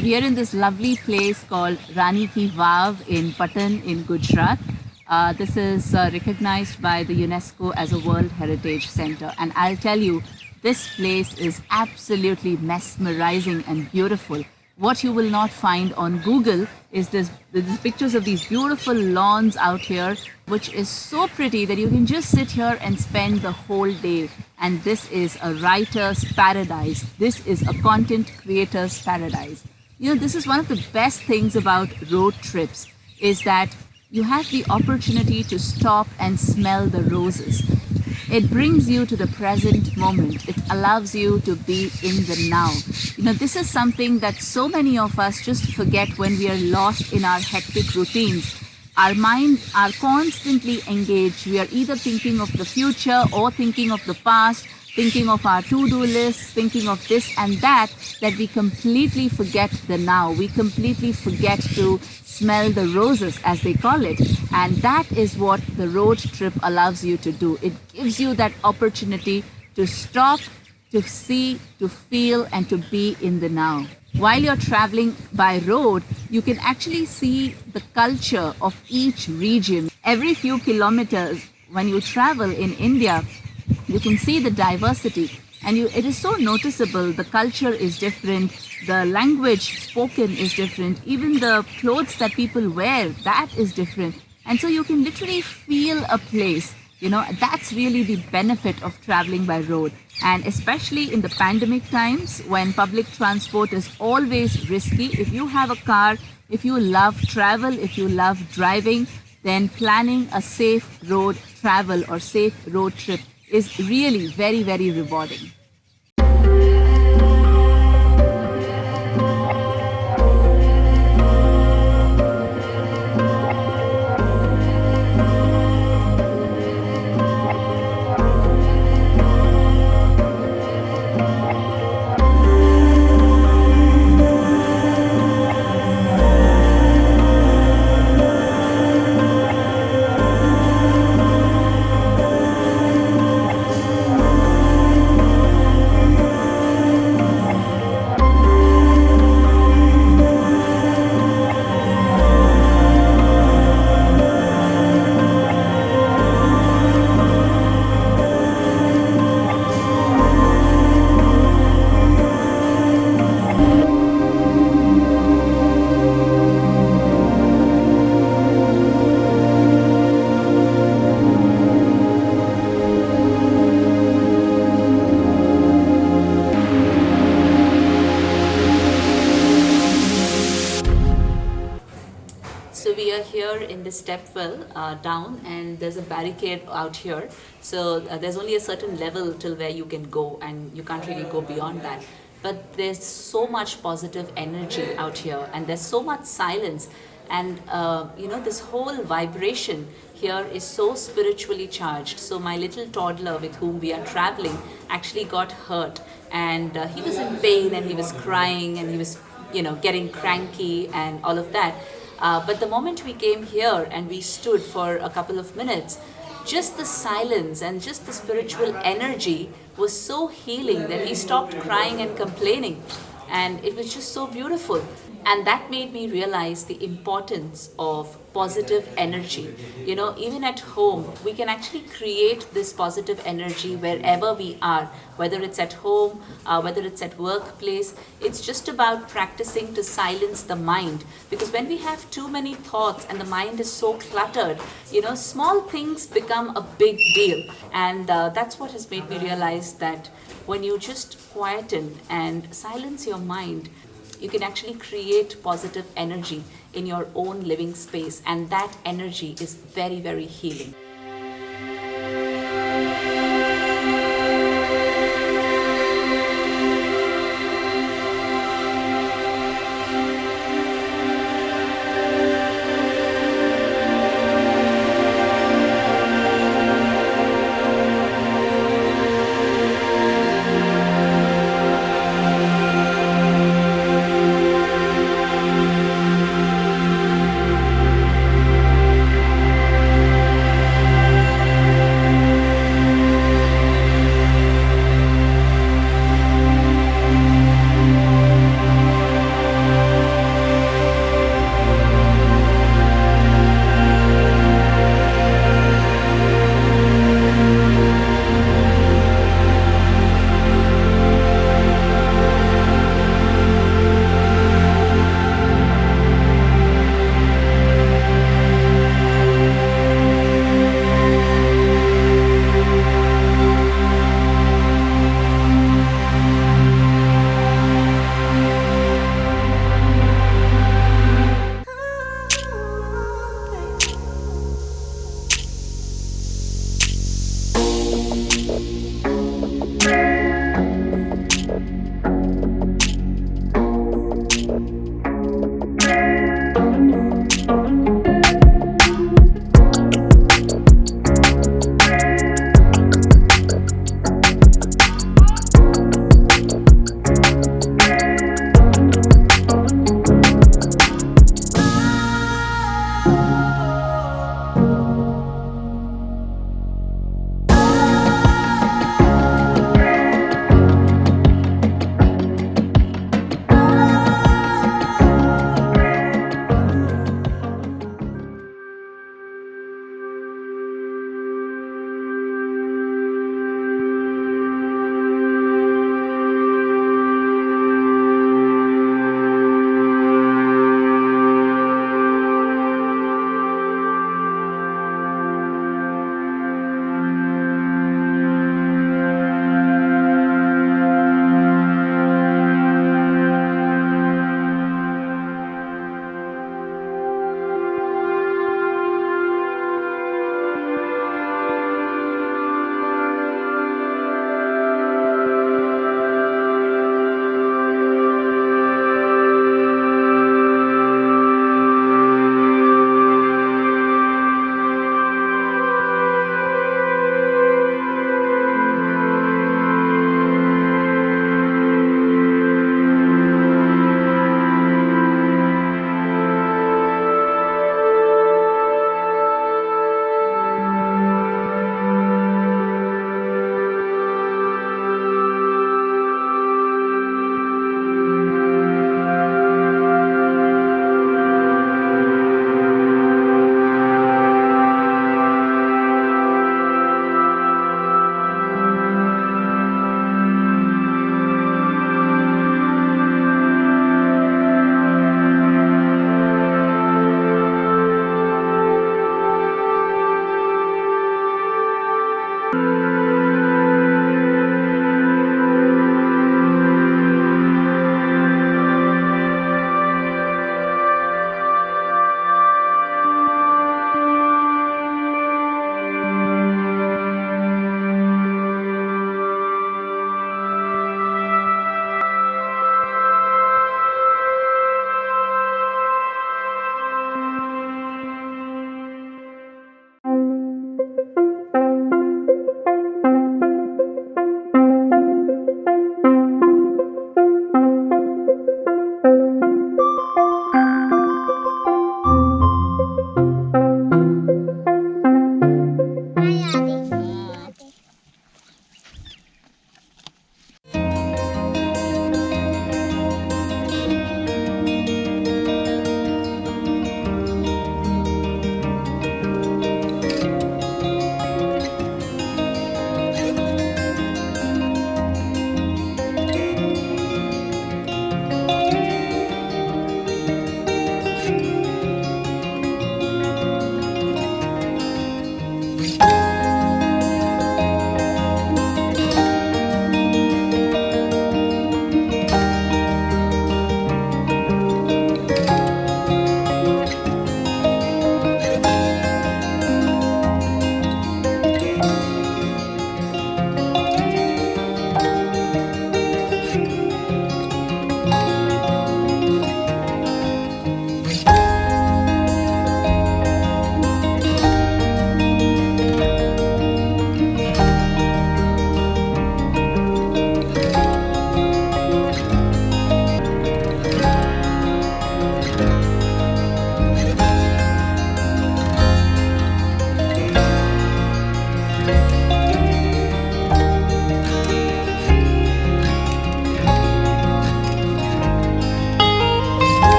So we are in this lovely place called Rani Ki Vav in Patan in Gujarat. This is recognized by the UNESCO as a World Heritage Center. And I'll tell you, this place is absolutely mesmerizing and beautiful. What you will not find on Google is these pictures of these beautiful lawns out here, which is so pretty that you can just sit here and spend the whole day. And this is a writer's paradise. This is a content creator's paradise. You know, this is one of the best things about road trips is that you have the opportunity to stop and smell the roses. It brings you to the present moment. It allows you to be in the now. You know, this is something that so many of us just forget when we are lost in our hectic routines. Our minds are constantly engaged. We are either thinking of the future or thinking of the past, thinking of our to-do lists, thinking of this and that we completely forget the now. We completely forget to smell the roses, as they call it. And that is what the road trip allows you to do. It gives you that opportunity to stop, to see, to feel, and to be in the now. While you're traveling by road, you can actually see the culture of each region. Every few kilometers, when you travel in India, you can see the diversity, and it is so noticeable. The culture is different, the language spoken is different, even the clothes that people wear, that is different. And so you can literally feel a place. You know, that's really the benefit of traveling by road. And especially in the pandemic times when public transport is always risky, if you have a car, if you love travel, if you love driving, then planning a safe road travel or safe road trip is really very, very rewarding. So we are here in the stepwell down, and there's a barricade out here. So there's only a certain level till where you can go, and you can't really go beyond that. But there's so much positive energy out here, and there's so much silence, and you know, this whole vibration here is so spiritually charged. So my little toddler with whom we are traveling actually got hurt, and he was in pain, and he was crying, and he was, you know, getting cranky and all of that. But the moment we came here and we stood for a couple of minutes, just the silence and just the spiritual energy was so healing that he stopped crying and complaining. And it was just so beautiful. And that made me realize the importance of positive energy. You know, even at home, we can actually create this positive energy wherever we are, whether it's at home, whether it's at workplace. It's just about practicing to silence the mind. Because when we have too many thoughts and the mind is so cluttered, you know, small things become a big deal. And that's what has made me realize that when you just quieten and silence your mind, you can actually create positive energy in your own living space, and that energy is very, very healing.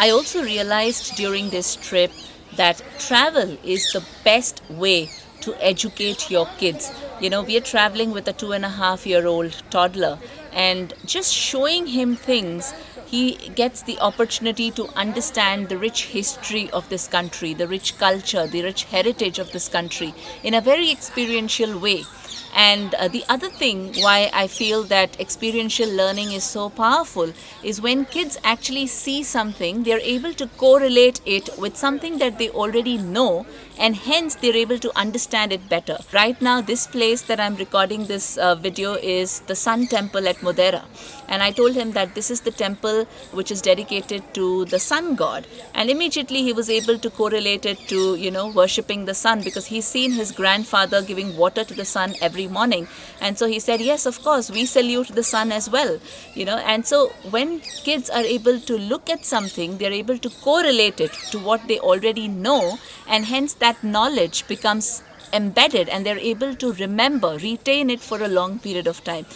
I also realized during this trip that travel is the best way to educate your kids. You know, we are traveling with a 2.5-year-old toddler, and just showing him things, he gets the opportunity to understand the rich history of this country, the rich culture, the rich heritage of this country in a very experiential way. And the other thing why I feel that experiential learning is so powerful is when kids actually see something, they're able to correlate it with something that they already know, and hence they're able to understand it better. Right now, this place that I'm recording this video is the Sun Temple at Modera. And I told him that this is the temple which is dedicated to the sun god. And immediately he was able to correlate it to, worshipping the sun, because he's seen his grandfather giving water to the sun every morning. And so he said, yes, of course, we salute the sun as well. And so when kids are able to look at something, they're able to correlate it to what they already know, and hence that knowledge becomes embedded and they're able to retain it for a long period of time.